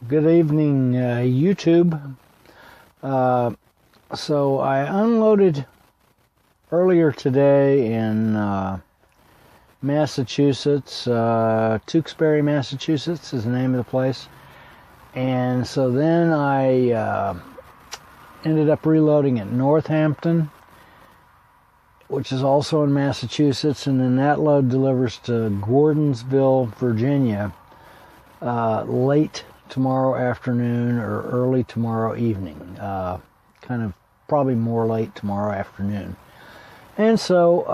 Good evening, YouTube. So I unloaded earlier today in Massachusetts. Tewksbury, Massachusetts is the name of the place. And so then I ended up reloading at Northampton, which is also in Massachusetts, and then that load delivers to Gordonsville, Virginia, late tomorrow afternoon or early tomorrow evening. Kind of probably more late tomorrow afternoon. And so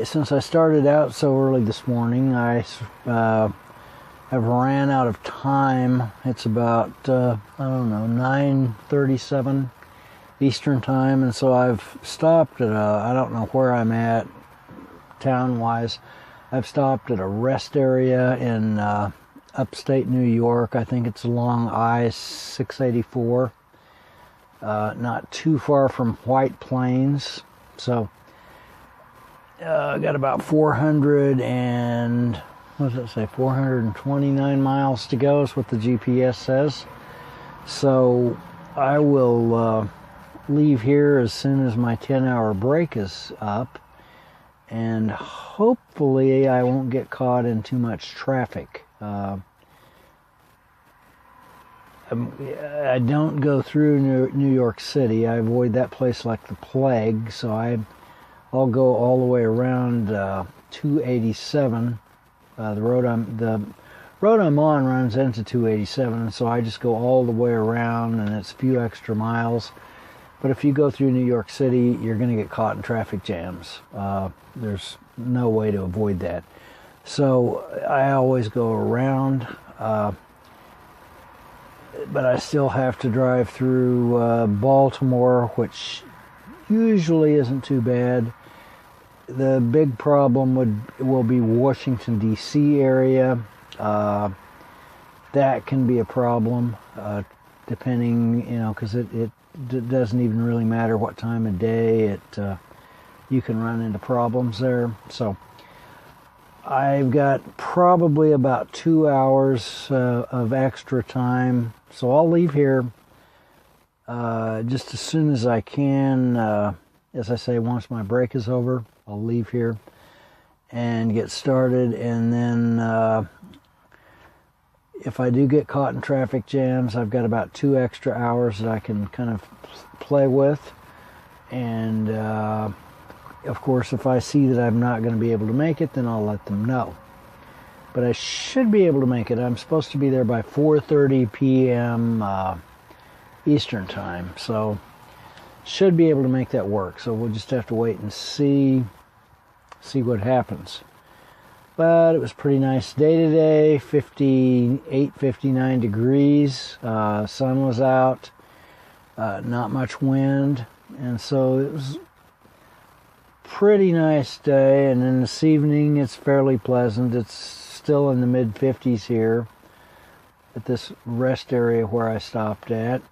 since I started out so early this morning, I have ran out of time. It's about, I don't know, 9:37 Eastern time, and so I've stopped at I don't know where I'm at town-wise. I've stopped at a rest area in upstate New York. I think it's along I-684, not too far from White Plains. So I got about 429 miles to go is what the GPS says. So I will leave here as soon as my 10-hour break is up, and hopefully I won't get caught in too much traffic. I don't go through New York City. I avoid that place like the plague, so I'll go all the way around 287. The road I'm on runs into 287, so I just go all the way around, and it's a few extra miles. But if you go through New York City, you're going to get caught in traffic jams. There's no way to avoid that. So I always go around, but I still have to drive through Baltimore, which usually isn't too bad. The big problem will be Washington, D.C. area. That can be a problem, depending, because it doesn't even really matter what time of day. You can run into problems there. So I've got probably about 2 hours of extra time. So I'll leave here just as soon as I can. As I say, once my break is over, I'll leave here and get started. And then if I do get caught in traffic jams, I've got about 2 extra hours that I can kind of play with. And of course, if I see that I'm not going to be able to make it, then I'll let them know. But I should be able to make it. I'm supposed to be there by 4:30 p.m. Eastern time, so should be able to make that work. So we'll just have to wait and see what happens. But it was a pretty nice day today, 58, 59 degrees. Sun was out, not much wind, and so it was a pretty nice day. And then this evening it's fairly pleasant. It's still in the mid-50s here at this rest area where I stopped at.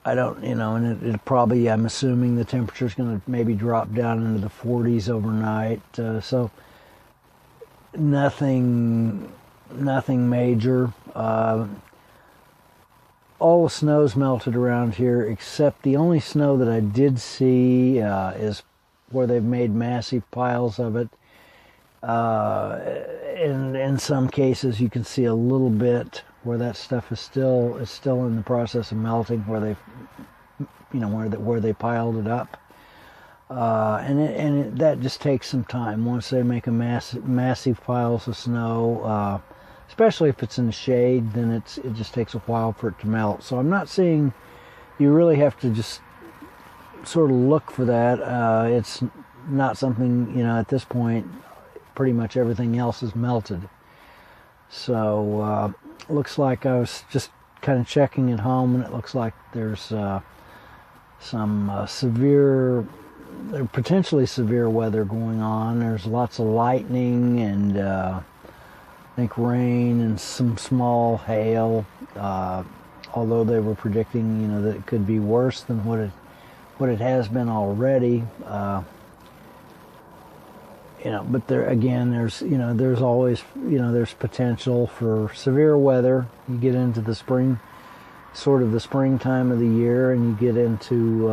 I don't, and it probably, I'm assuming the temperature's going to maybe drop down into the 40s overnight. So nothing major. All the snow's melted around here, except the only snow that I did see is where they've made massive piles of it. In some cases, you can see a little bit where that stuff is still in the process of melting, where they've, where they piled it up, and that just takes some time. Once they make a massive piles of snow, especially if it's in the shade, then it just takes a while for it to melt. So I'm not seeing. You really have to just sort of look for that. It's not something, at this point. Pretty much everything else is melted. So looks like I was just kind of checking at home, and it looks like there's some potentially severe weather going on. There's lots of lightning and I think rain and some small hail. Although they were predicting, that it could be worse than what it has been already. But there again, there's always, there's potential for severe weather. You get into the spring, sort of the springtime of the year, and you get into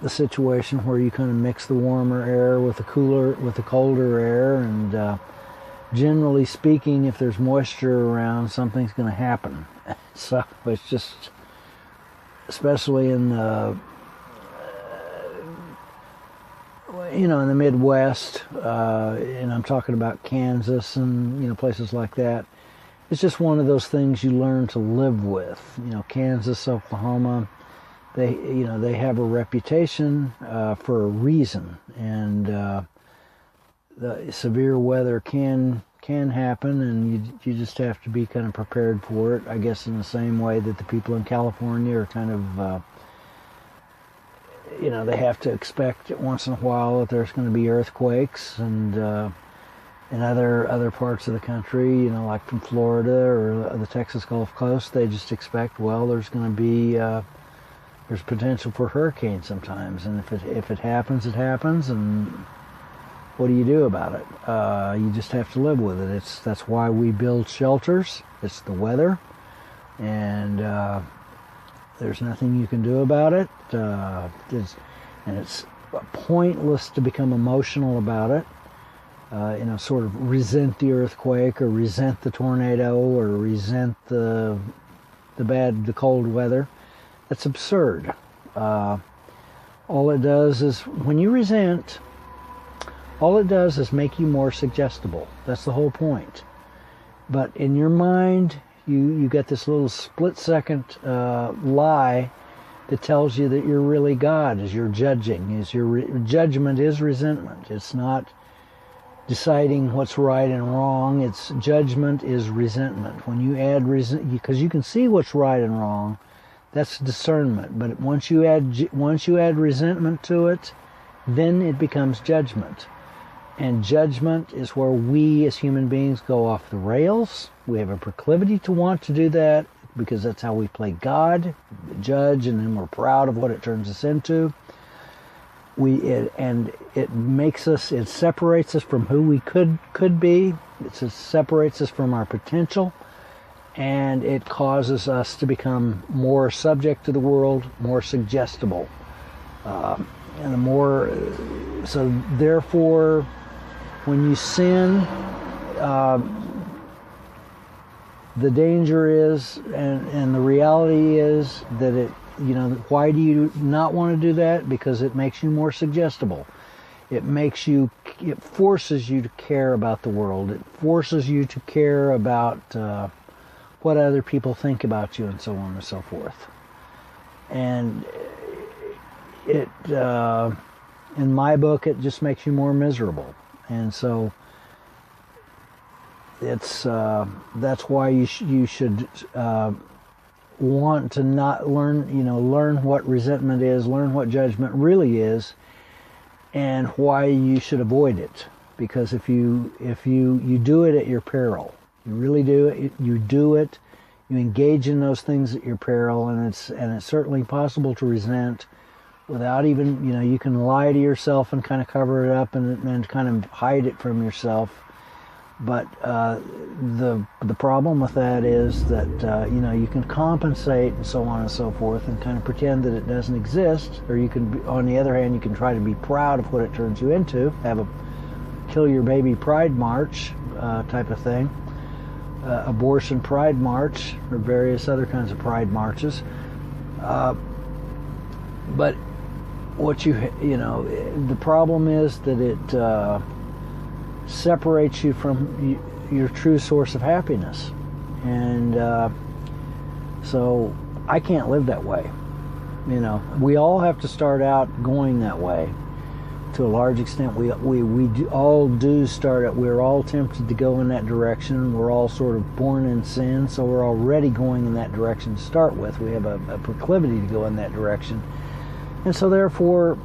the situation where you kind of mix the warmer air with the colder air, and generally speaking, if there's moisture around, something's going to happen. So it's just, especially in the in the Midwest, and I'm talking about Kansas and places like that. It's just one of those things you learn to live with. Kansas, Oklahoma, they have a reputation for a reason, and the severe weather can happen, and you just have to be kind of prepared for it. I guess in the same way that the people in California are kind of they have to expect once in a while that there's going to be earthquakes, and in other parts of the country, like from Florida or the Texas Gulf Coast, they just expect, well, there's going to be there's potential for hurricanes sometimes, and if it happens, it happens, and what do you do about it? You just have to live with it. That's why we build shelters. It's the weather, and there's nothing you can do about it. It's pointless to become emotional about it. Sort of resent the earthquake, or resent the tornado, or resent the cold weather. That's absurd. All it does is, when you resent, all it does is make you more suggestible. That's the whole point. But in your mind, you get this little split-second lie that tells you that you're really God, as you're judging. Judgment is resentment. It's not deciding what's right and wrong. It's judgment is resentment. When you add because you can see what's right and wrong, that's discernment. But once you add resentment to it, then it becomes judgment. And judgment is where we as human beings go off the rails. We have a proclivity to want to do that because that's how we play God, judge, and then we're proud of what it turns us into. It makes us, it separates us from who we could be. It separates us from our potential, and it causes us to become more subject to the world, more suggestible, and the more. So therefore, when you sin, the danger is, and the reality is that it. Why do you not want to do that? Because it makes you more suggestible. It forces you to care about the world. It forces you to care about what other people think about you, and so on and so forth. And it, in my book, it just makes you more miserable. And so that's why you should want to not learn what resentment is, learn what judgment really is, and why you should avoid it. Because if you do it at your peril, you really do it. You do it. You engage in those things at your peril, and it's certainly possible to resent without even you can lie to yourself and kind of cover it up and kind of hide it from yourself. But the problem with that is that you can compensate and so on and so forth and kind of pretend that it doesn't exist, or you can, on the other hand, you can try to be proud of what it turns you into, have a kill your baby pride march type of thing, abortion pride march, or various other kinds of pride marches. But what the problem is that it separates you from your true source of happiness, and so I can't live that way. We all have to start out going that way to a large extent. We all do start out. We're all tempted to go in that direction. We're all sort of born in sin, so we're already going in that direction to start with. We have a proclivity to go in that direction, and so therefore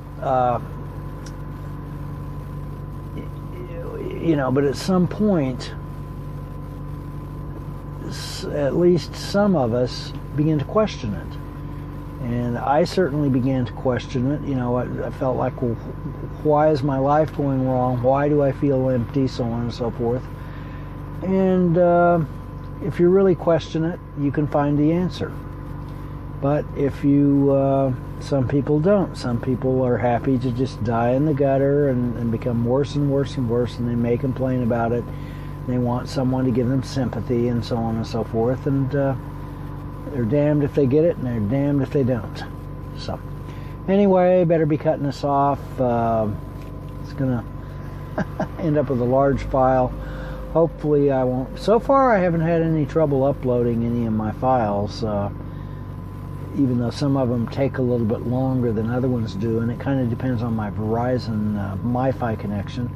but at some point, at least some of us begin to question it. And I certainly began to question it. You know, I felt like, well, why is my life going wrong? Why do I feel empty? So on and so forth. And if you really question it, you can find the answer. But if you, some people don't. Some people are happy to just die in the gutter and become worse and worse and worse, and they may complain about it. They want someone to give them sympathy and so on and so forth. And they're damned if they get it, and they're damned if they don't. So, anyway, better be cutting this off. It's going to end up with a large file. Hopefully I won't. So far I haven't had any trouble uploading any of my files, even though some of them take a little bit longer than other ones do, and it kind of depends on my Verizon MiFi connection.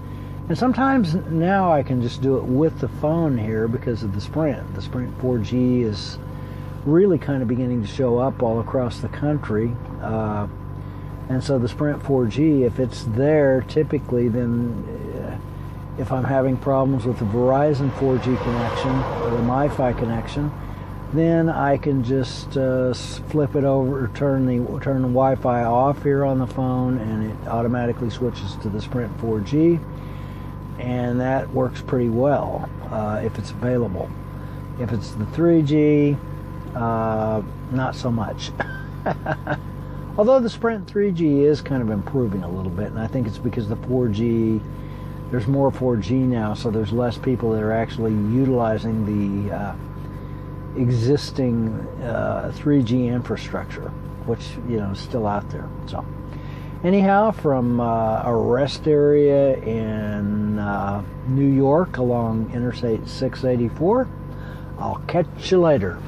And sometimes now I can just do it with the phone here because of the Sprint. The Sprint 4G is really kind of beginning to show up all across the country. And so the Sprint 4G, if it's there typically, then if I'm having problems with the Verizon 4G connection or the MiFi connection, then I can just flip it over, turn the Wi-Fi off here on the phone, and it automatically switches to the Sprint 4G, and that works pretty well if it's available. If it's the 3G, not so much. Although the Sprint 3G is kind of improving a little bit, and I think it's because the 4G, there's more 4G now, so there's less people that are actually utilizing the existing 3G infrastructure, which, you know, is still out there. So anyhow, from a rest area in New York along Interstate 684, I'll catch you later.